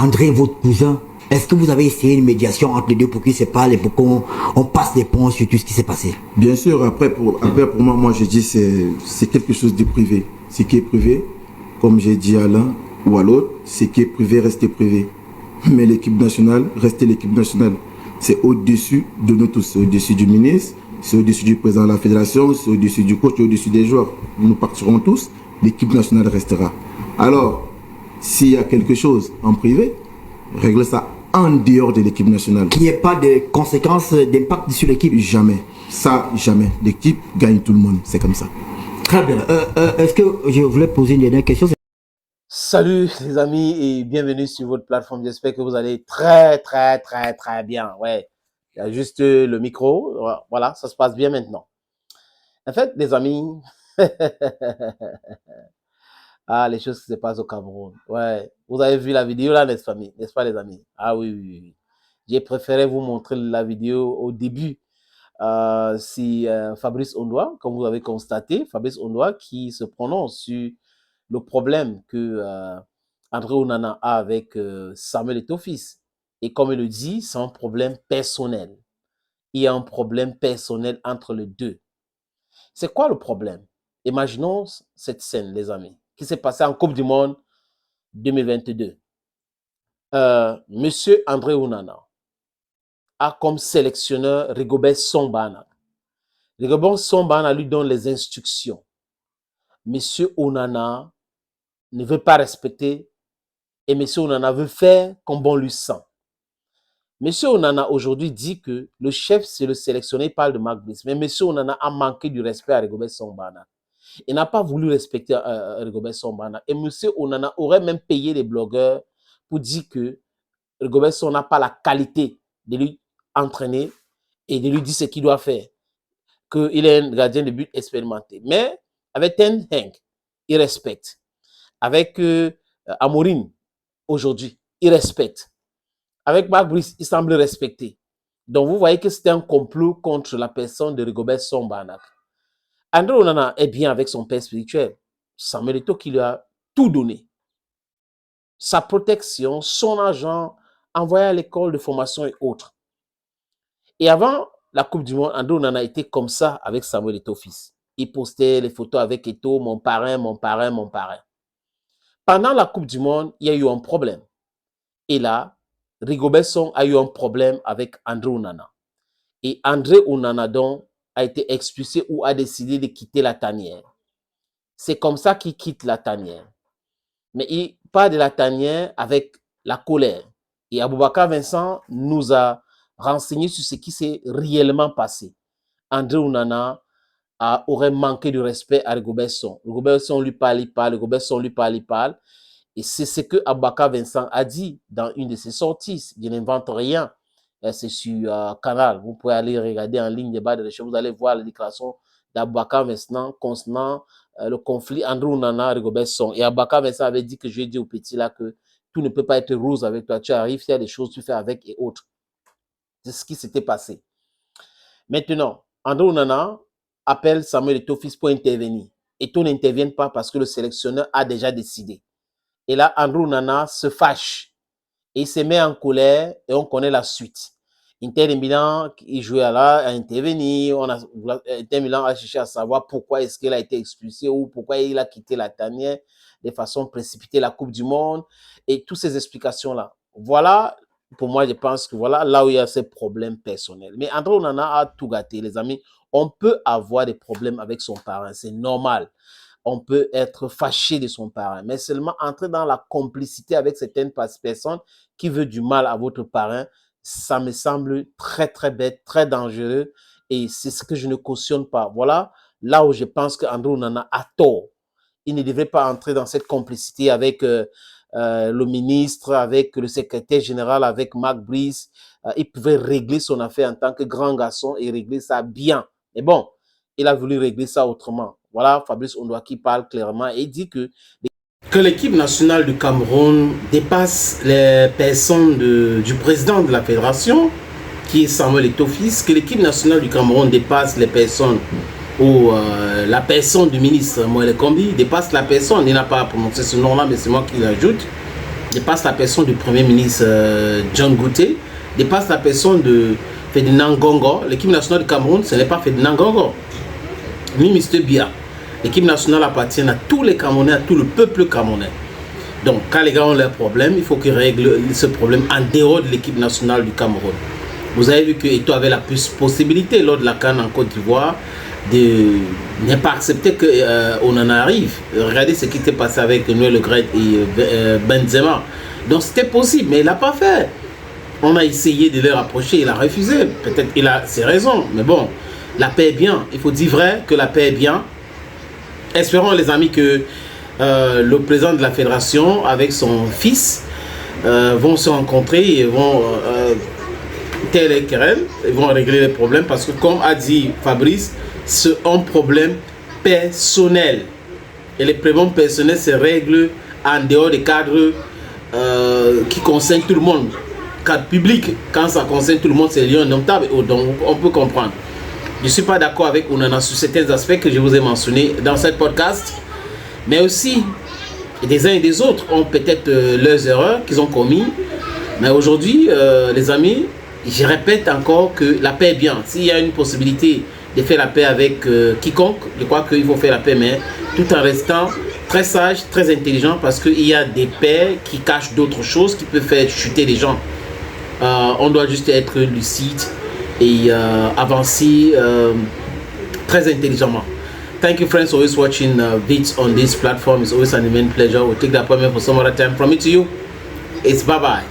André, votre cousin, est-ce que vous avez essayé une médiation entre les deux pour qu'ils se parlent et pour qu'on passe les ponts sur tout ce qui s'est passé? Bien sûr, après pour moi, je dis c'est quelque chose de privé. Ce qui est privé, comme j'ai dit à l'un ou à l'autre, ce qui est privé, restez privé. Mais l'équipe nationale, restez l'équipe nationale. C'est au-dessus de nous tous, c'est au-dessus du ministre, c'est au-dessus du président de la fédération, c'est au-dessus du coach, au-dessus des joueurs. Nous partirons tous, l'équipe nationale restera. Alors, s'il y a quelque chose en privé, réglez ça en dehors de l'équipe nationale. Qu'il n'y ait pas de conséquences, d'impact sur l'équipe? Jamais. Ça, jamais. L'équipe gagne tout le monde. C'est comme ça. Très bien. Est-ce que je voulais poser une dernière question? Salut les amis et bienvenue sur votre plateforme. J'espère que vous allez très bien. Ouais, il y a juste le micro. Voilà, ça se passe bien maintenant. En fait, les amis, les choses qui se passent au Cameroun. Ouais, vous avez vu la vidéo là, n'est-ce pas les amis? Ah oui. J'ai préféré vous montrer la vidéo au début. C'est Fabrice Ondoa, comme vous avez constaté, Fabrice Ondoa qui se prononce sur le problème que André Onana a avec Samuel Eto'o-Fils. Et comme il le dit, c'est un problème personnel. Il y a un problème personnel entre les deux. C'est quoi le problème? Imaginons cette scène, les amis, qui s'est passée en Coupe du Monde 2022. Monsieur André Onana a comme sélectionneur Rigobert Song-Bahana. Rigobert Song-Bahana lui donne les instructions. Monsieur Onana ne veut pas respecter et monsieur Onana veut faire comme bon lui sent. Monsieur Onana aujourd'hui dit que le chef, c'est le sélectionné, il parle de Marc Brice, mais monsieur Onana a manqué du respect à Rigobert Song-Bahana. Il n'a pas voulu respecter Rigobert Song-Bahana. Et monsieur Onana aurait même payé les blogueurs pour dire que Rigobert Song n'a pas la qualité de lui entraîner et de lui dire ce qu'il doit faire, qu'il est un gardien de but expérimenté. Mais avec Ten Hag, il respecte. Avec Amorim, aujourd'hui, il respecte. Avec Marc Brice, il semble respecter. Donc, vous voyez que c'était un complot contre la personne de Rigobert Song-Bahana. André Onana est bien avec son père spirituel. Samuel Eto'o qui lui a tout donné. Sa protection, son argent, envoyé à l'école de formation et autres. Et avant la Coupe du Monde, André Onana était comme ça avec Samuel Eto'o-Fils. Il postait les photos avec Eto'o, mon parrain. Pendant la Coupe du Monde, il y a eu un problème. Et là, Rigobert Song a eu un problème avec André Onana. Et André Onana, donc, a été expulsé ou a décidé de quitter la tanière. C'est comme ça qu'il quitte la tanière. Mais il part de la tanière avec la colère. Et Aboubakar Vincent nous a renseigné sur ce qui s'est réellement passé. André Onana aurait manqué de respect à Rigobert Song. Rigobert Song lui parle, Rigobert Song lui parle. Et c'est ce que Aboubakar Vincent a dit dans une de ses sorties. Je n'invente rien. C'est sur Canal. Vous pouvez aller regarder en ligne des bas de recherche. Vous allez voir la déclaration d'Aboubakar Vincent concernant le conflit André Onana et Rigobert Song. Et Aboubakar Vincent avait dit que je lui ai dit au petit là que tout ne peut pas être rose avec toi. Tu arrives, il y a des choses que tu fais avec et autres. C'est ce qui s'était passé. Maintenant, André Onana appelle Samuel Eto'o-Fils pour intervenir. Eto'o n'intervient pas parce que le sélectionneur a déjà décidé. Et là, André Onana se fâche et il se met en colère et on connaît la suite. Inter de Milan, il jouait là, à intervenir. Inter Milan a cherché à savoir pourquoi est-ce qu'il a été expulsé ou pourquoi il a quitté la tanière de façon précipitée la Coupe du Monde et toutes ces explications-là. Voilà, pour moi, je pense que voilà là où il y a ces problèmes personnels. Mais André Onana a tout gâté, les amis. On peut avoir des problèmes avec son parent, c'est normal. On peut être fâché de son parent, mais seulement entrer dans la complicité avec certaines personnes qui veulent du mal à votre parent, ça me semble très bête, très dangereux et c'est ce que je ne cautionne pas. Voilà là où je pense qu'André Onana a tort. Il ne devrait pas entrer dans cette complicité avec le ministre, avec le secrétaire général, avec Marc Brice. Il pouvait régler son affaire en tant que grand garçon et régler ça bien. Mais bon, il a voulu régler ça autrement. Voilà Fabrice Ondoa qui parle clairement et dit que l'équipe nationale du Cameroun dépasse les personnes du président de la fédération, qui est Samuel Eto'o-Fils, que l'équipe nationale du Cameroun dépasse les personnes ou la personne du ministre Moël Kombi dépasse la personne. Il n'a pas prononcé ce nom-là, mais c'est moi qui l'ajoute. dépasse la personne du Premier ministre John Gouté, dépasse la personne de Ferdinand Gongo. L'équipe nationale du Cameroun, ce n'est pas Ferdinand Gongo, ni Mr. Bia. L'équipe nationale appartient à tous les Camerounais, à tout le peuple camerounais. Donc, quand les gars ont leurs problèmes, il faut qu'ils règlent ce problème en dehors de l'équipe nationale du Cameroun. Vous avez vu que Eto'o avait la possibilité lors de la CAN en Côte d'Ivoire de ne pas accepter qu'on en arrive. Regardez ce qui s'est passé avec Noël Le Graët et Benzema. Donc, c'était possible, mais il n'a pas fait. On a essayé de le rapprocher, il a refusé. Peut-être il a ses raisons, mais bon, la paix est bien. Il faut dire vrai que la paix est bien. Espérons, les amis, que le président de la fédération avec son fils vont se rencontrer et vont taire les querelles, ils vont régler les problèmes parce que, comme a dit Fabrice, c'est un problème personnel. Et les problèmes personnels se règlent en dehors des cadres qui concernent tout le monde. Cadre public, quand ça concerne tout le monde, c'est lié notable, donc on peut comprendre. Je ne suis pas d'accord avec Onana sur certains aspects que je vous ai mentionnés dans cette podcast, mais aussi des uns et des autres ont peut-être leurs erreurs qu'ils ont commis. Mais aujourd'hui, les amis, je répète encore que la paix est bien. S'il y a une possibilité de faire la paix avec quiconque, je crois qu'il faut faire la paix, mais tout en restant très sage, très intelligent, parce qu'il y a des paix qui cachent d'autres choses qui peuvent faire chuter les gens. On doit juste être lucide et avancer très intelligemment. Thank you, friends, for always watching vids on this platform. It's always an immense pleasure. We'll take the appointment for some other time. From me to you, it's bye-bye.